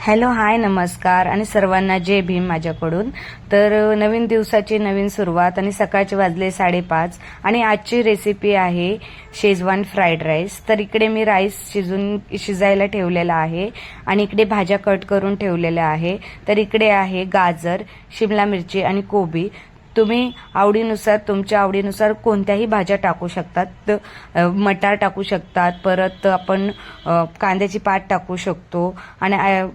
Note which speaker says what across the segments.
Speaker 1: Hello, हाय, नमस्कार आणि सर्वांना जय भीम माझ्याकडून. तर नवीन दिवसाची नवीन सुरुवात आणि सकाळचे वाजले 5:30 आणि आजची रेसिपी आहे शेजवान फ्राईड राईस. तर इकडे मी राईस शिजायला ठेवलेला आहे आणि इकडे भाज्या कट करून ठेवलेल्या आहे. तर इकडे आहे गाजर, शिमला मिरची आणि कोबी. तुम्ही आवडीनुसार, तुमच्या आवडीनुसार कोणत्याही भाज्या टाकू शकतात. मटार टाकू शकतात, परत आपण कांद्याची पात टाकू शकतो आणि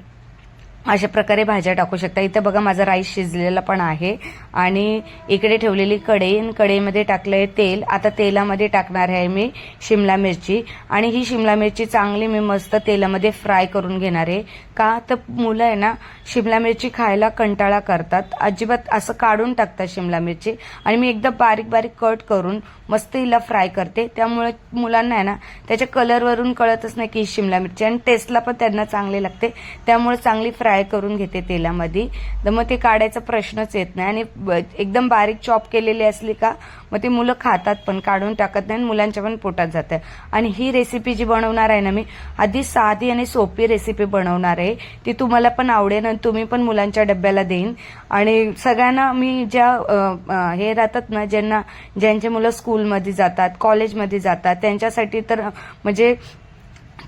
Speaker 1: अशा प्रकारे भाज्या टाकू शकता. इथे बघा माझा राईस शिजलेला पण आहे आणि इकडे ठेवलेली कढईमध्ये टाकलंय तेल. आता तेलामध्ये टाकणार आहे मी शिमला मिरची आणि ही शिमला मिरची चांगली मी मस्त तेलामध्ये फ्राय करून घेणार आहे. का तर मुलं आहे ना शिमला मिरची खायला कंटाळा करतात, अजिबात असं काढून टाकतात शिमला मिरची, आणि मी एकदम बारीक बारीक कट करून मस्त हिला फ्राय करते. त्यामुळे मुलांना आहे ना त्याच्या कलरवरून कळतच नाही की शिमला मिरची, आणि टेस्टला पण त्यांना चांगली लागते. त्यामुळे चांगली फ्राय करून घेते तेलामध्ये. तर मग ते काढायचा प्रश्नच येत नाही. आणि एकदम बारीक चॉप केलेली असली का मग ते मुलं खातात पण, काढून टाकत नाही, मुलांच्या पण पोटात जाते. आणि ही रेसिपी जी बनवणार आहे ना मी, आधी साधी आणि सोपी रेसिपी बनवणार आहे. ती तुम्हाला पण आवडेल आणि तुम्ही पण मुलांच्या डब्याला देईन. आणि सगळ्यांना मी ज्या हे राहतात ना, ज्यांचे मुलं स्कूलमध्ये जातात, कॉलेजमध्ये जातात, त्यांच्यासाठी तर म्हणजे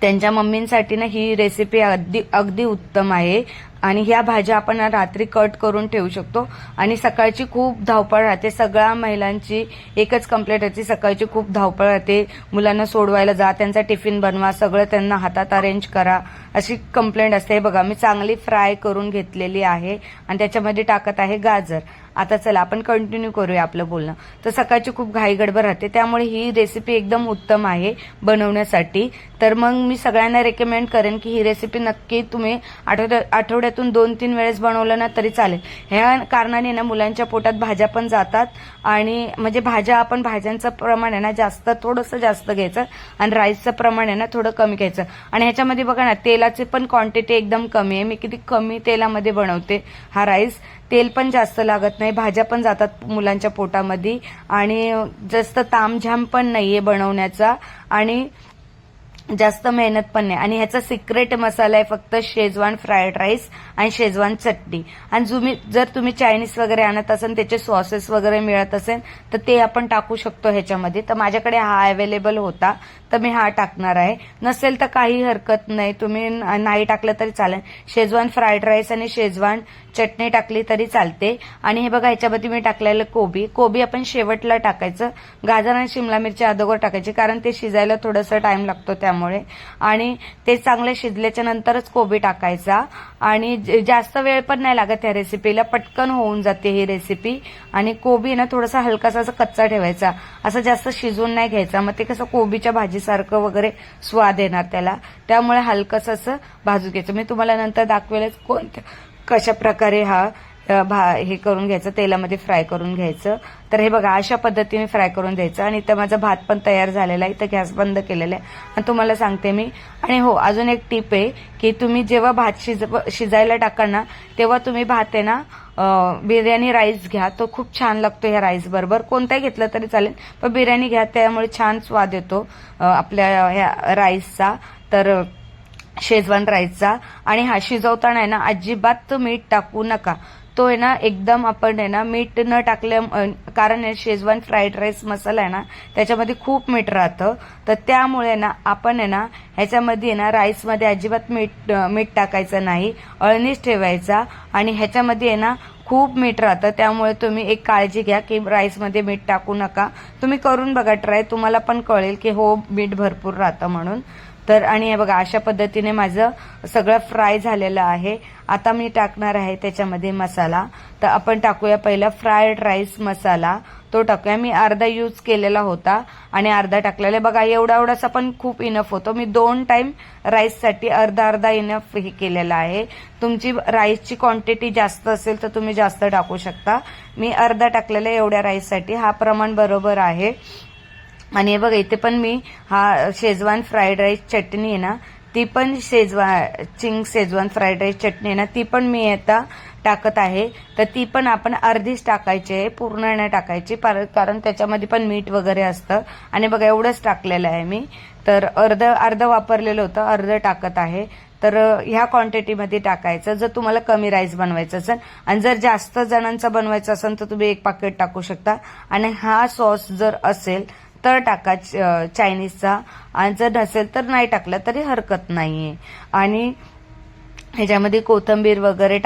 Speaker 1: त्यांच्या मम्मींसाठी ना ही रेसिपी अगदी उत्तम आहे. आणि ह्या भाज्या आपण रात्री कट करून ठेवू शकतो आणि सकाळची खूप धावपळ राहते. सगळ्या महिलांची एकच कंप्लेंट होती, सकाळची खूप धावपळ राहते, मुलांना सोडवायला जा, त्यांचा टिफिन बनवा, सगळं त्यांना हातात अरेंज करा, अशी कंप्लेंट असते. बघा मी चांगली फ्राय करून घेतलेली आहे आणि त्याच्यामध्ये टाकत आहे गाजर. आता चला आपण कंटिन्यू करूया आपलं बोलणं. तर सकाळची खूप घाई गडबड राहते, त्यामुळे ही रेसिपी एकदम उत्तम आहे बनवण्यासाठी. तर मग मी सगळ्यांना रेकमेंड करेन की ही रेसिपी नक्की तुम्ही आठवड्यातून 2-3 वेळेस बनवलं ना तरी चालेल. ह्या कारणाने ना मुलांच्या पोटात भाज्या पण जातात आणि म्हणजे भाज्यांचं प्रमाण आहे ना थोडंसं जास्त घ्यायचं आणि राईसचं प्रमाण आहे ना थोडं कमी घ्यायचं. आणि ह्याच्यामध्ये बघा ना तेलाची पण क्वांटिटी एकदम कमी आहे. मी किती कमी तेलामध्ये बनवते हा राईस. तेल पण जास्त लागत नाही, भाज्या पण जातात मुलांच्या पोटामध्ये आणि जास्त तामझाम पण नाहीये बनवण्याचा आणि जास्त मेहनत पण नाही. आणि ह्याचा सिक्रेट मसाला आहे फक्त शेजवान फ्राईड राईस आणि शेजवान चटणी. आणि जर तुम्ही चायनीज वगैरे आणत असेल, त्याचे सॉसेस वगैरे मिळत असेल तर ते आपण टाकू शकतो ह्याच्यामध्ये. तर माझ्याकडे हा अवेलेबल होता तर मी हा टाकणार आहे. नसेल तर काही हरकत नाही, तुम्ही नाही टाकलं तरी चालेल. शेजवान फ्राईड राईस आणि शेजवान चटणी टाकली तरी चालते. आणि हे बघा ह्याच्यामध्ये मी टाकलेलं कोबी आपण शेवटला टाकायचं. गाजर आणि शिमला मिरची अगोदर टाकायची, कारण ते शिजायला थोडासा टाइम लागतो त्यामुळे. आणि ते चांगले शिजल्याच्या नंतरच कोबी टाकायचा. आणि जास्त वेळ पण नाही लागत ह्या रेसिपीला, पटकन होऊन जाते ही रेसिपी. आणि कोबी ना थोडासा हलकासा कच्चा ठेवायचा, असं जास्त शिजवून नाही घ्यायचा, मग ते कसं कोबीच्या भाजीसारखं वगैरे स्वाद येणार त्याला. त्यामुळे हलकंसं असं भाजून घ्यायचं. मी तुम्हाला नंतर दाखवेलच कशा प्रकारे हे करून घ्यायचं, तेलामध्ये फ्राय करून घ्यायचं. तर हे बघा अशा पद्धतीने फ्राय करून द्यायचं. आणि इथं माझा भात पण तयार झालेला आहे, इथं गॅस बंद केलेला आहे आणि तुम्हाला सांगते मी. आणि हो, अजून एक टिप आहे की तुम्ही जेव्हा भात शिजायला टाका ना, तेव्हा तुम्ही भात आहे ना बिर्याणी राईस घ्या, तो खूप छान लागतो ह्या राईस बरोबर. कोणताही घेतलं तरी चालेल, पण बिर्याणी घ्या, त्यामुळे छान स्वाद येतो आपल्या ह्या राईसचा. तर शेजवान राईसचा. आणि हा शिजवताना आहे ना अजिबात मीठ टाकू नका. तो आहे ना एकदम आपण आहे ना मीठ न टाकल्या, कारण शेजवान फ्राईड राईस मसाला आहे ना त्याच्यामध्ये खूप मीठ राहतं. तर त्यामुळे ना आपण आहे ना ह्याच्यामध्ये ना राईसमध्ये अजिबात मीठ टाकायचं नाही, अळणीच ठेवायचा. आणि ह्याच्यामध्ये आहे ना खूप मीठ राहतं, त्यामुळे तुम्ही एक काळजी घ्या की राईसमध्ये मीठ टाकू नका. तुम्ही करून बघा ट्राय, तुम्हाला पण कळेल की हो मीठ भरपूर राहतं म्हणून. तर आणि हे बघा अशा पद्धतीने माझं सगळं फ्राय झालेलं आहे. आता मी टाकणार आहे त्याच्यामध्ये मसाला. तर आपण टाकूया पहिला फ्रायड राईस मसाला, तो टाकूया. मी अर्धा यूज केलेला होता आणि अर्धा टाकलेला. बघा एवढासा पण खूप इनफ होतो. मी 2 टाइम राईससाठी अर्धा इनफ हे केलेला आहे. तुमची राईसची क्वांटिटी जास्त असेल तर तुम्ही जास्त टाकू शकता. मी अर्धा टाकलेला एवढ्या राईससाठी, हा प्रमाण बरोबर आहे. आणि हे बघा इथे पण मी हा शेजवान फ्राईड राईस चटणी आहे ना, ती पण शेजवान फ्राईड राईस चटणी आहे ना, ती पण मी आता टाकत आहे. तर ती पण आपण अर्धीच टाकायची आहे, पूर्ण नाही टाकायची, कारण त्याच्यामध्ये पण मीठ वगैरे असतं. आणि बघा एवढंच टाकलेलं आहे मी. तर अर्ध वापरलेलं होतं, अर्ध टाकत आहे. तर ह्या क्वांटिटीमध्ये टाकायचं जर तुम्हाला कमी राईस बनवायचं असेल. आणि जर जास्त जणांचा बनवायचं असेल तर तुम्ही 1 पाकिट टाकू शकता. आणि हा सॉस जर असेल तर टाका चायनीजचा, आणि जर नसेल तर नाही टाकला तरी हरकत नाहीये. आणि ह्याच्यामध्ये कोथिंबीर वगैरे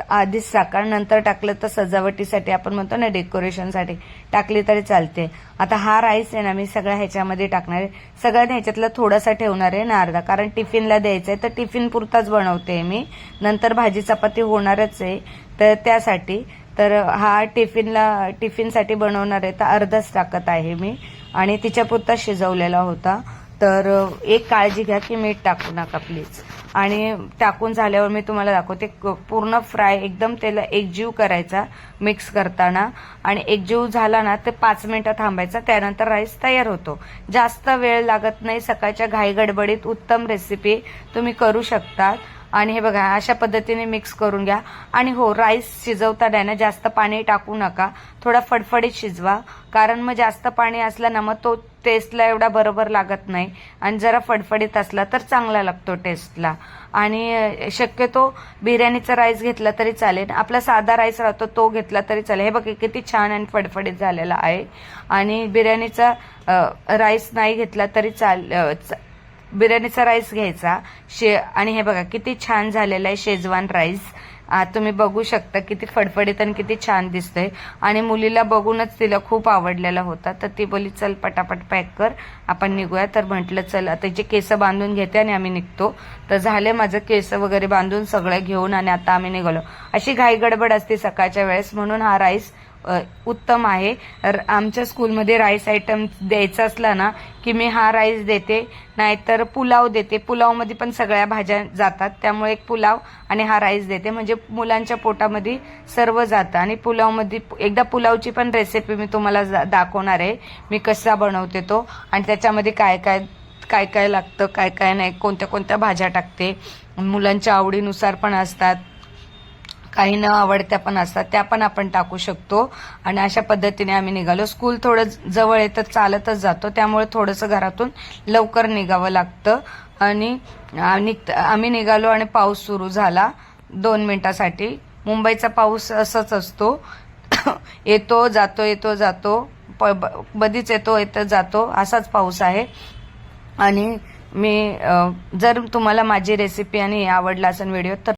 Speaker 1: आधीच टाका, नंतर टाकलं तर सजावटीसाठी आपण म्हणतो ना डेकोरेशनसाठी टाकली तरी चालते. आता हा राईस आहे ना मी सगळ्या ह्याच्यामध्ये टाकणार आहे. सगळ्या ह्याच्यातला थोडासा ठेवणार आहे ना अर्धा, कारण टिफिनला द्यायचं आहे तर टिफिन पुरताच बनवते मी, नंतर भाजी चपाती होणारच आहे तर त्यासाठी. तर हा टिफिनसाठी बनवणार आहे तर अर्धाच टाकत आहे मी, आणि तिच्यापुरता शिजवलेला होता. तर एक काळजी घ्या की मीठ टाकू नका प्लीज. आणि टाकून झाल्यावर मी तुम्हाला दाखवते पूर्ण फ्राय एकदम त्याला एकजीव करायचा मिक्स करताना. आणि एकजीव झाला ना तर 5 मिनिटं थांबायचा, त्यानंतर राईस तयार होतो. जास्त वेळ लागत नाही, सकाळच्या घाई गडबडीत उत्तम रेसिपी तुम्ही करू शकता. आणि हे बघा अशा पद्धतीने मिक्स करून घ्या. आणि हो, राईस शिजवताना ना जास्त पाणी टाकू नका, थोडा फडफडीत शिजवा, कारण मग जास्त पाणी असलं ना मग तो टेस्टला एवढा बरोबर लागत नाही, आणि जरा फडफडीत असला तर चांगला लागतो टेस्टला. आणि शक्यतो बिर्याणीचा राईस घेतला तरी चालेल, आपला साधा राईस राहतो तो घेतला तरी चालेल. हे बघा किती छान आणि फडफडीत झालेला आहे. आणि बिर्याणीचा राईस नाही घेतला तरी बिर्याणीचा राईस घ्यायचा आणि हे बघा किती छान झालेला आहे शेजवान राईस. तुम्ही बघू शकता किती फडफडीत आणि किती छान दिसतंय. आणि मुलीला बघूनच तिला खूप आवडलेला होता, तर ती बोली चल पटापट पॅक कर आपण निघूया. तर म्हटलं चल आता तिचे केस बांधून घेते आणि आम्ही निघतो. तर झाले माझं केस वगैरे बांधून सगळं घेऊन, आणि आता आम्ही निघालो. अशी घाई गडबड असते सकाळच्या वेळेस, म्हणून हा राईस उत्तम आहे. आमच्या स्कूलमध्ये राईस आयटम द्यायचा असला ना की मी हा राईस देते, नाहीतर पुलाव देते. पुलावमध्ये पण सगळ्या भाज्या जातात, त्यामुळे एक पुलाव आणि हा राईस देते, म्हणजे मुलांच्या पोटामध्ये सर्व जातं. आणि पुलावमध्ये एकदा पुलावची पण रेसिपी मी तुम्हाला दाखवणार आहे, मी कसा बनवते तो, आणि त्याच्यामध्ये काय काय लागतं, काय काय नाही, कोणत्या कोणत्या भाज्या टाकते. मुलांच्या आवडीनुसार पण असतात, काही न आवडत्या पण असतात, त्या पण आपण टाकू शकतो. आणि अशा पद्धतीने आम्ही निघालो. स्कूल थोडं जवळ आहे तर चालतच जातो, त्यामुळे थोडंसं घरातून लवकर निघावं लागतं. आणि आम्ही निघालो आणि पाऊस सुरू झाला 2 मिनिटासाठी. मुंबईचा पाऊस असंच असतो, येतो जातो येतो जातो, कधीच येतो येतो जातो, असाच पाऊस आहे. आणि जर तुम्हाला माझी रेसिपी आणि आवडला असेल व्हिडिओ तर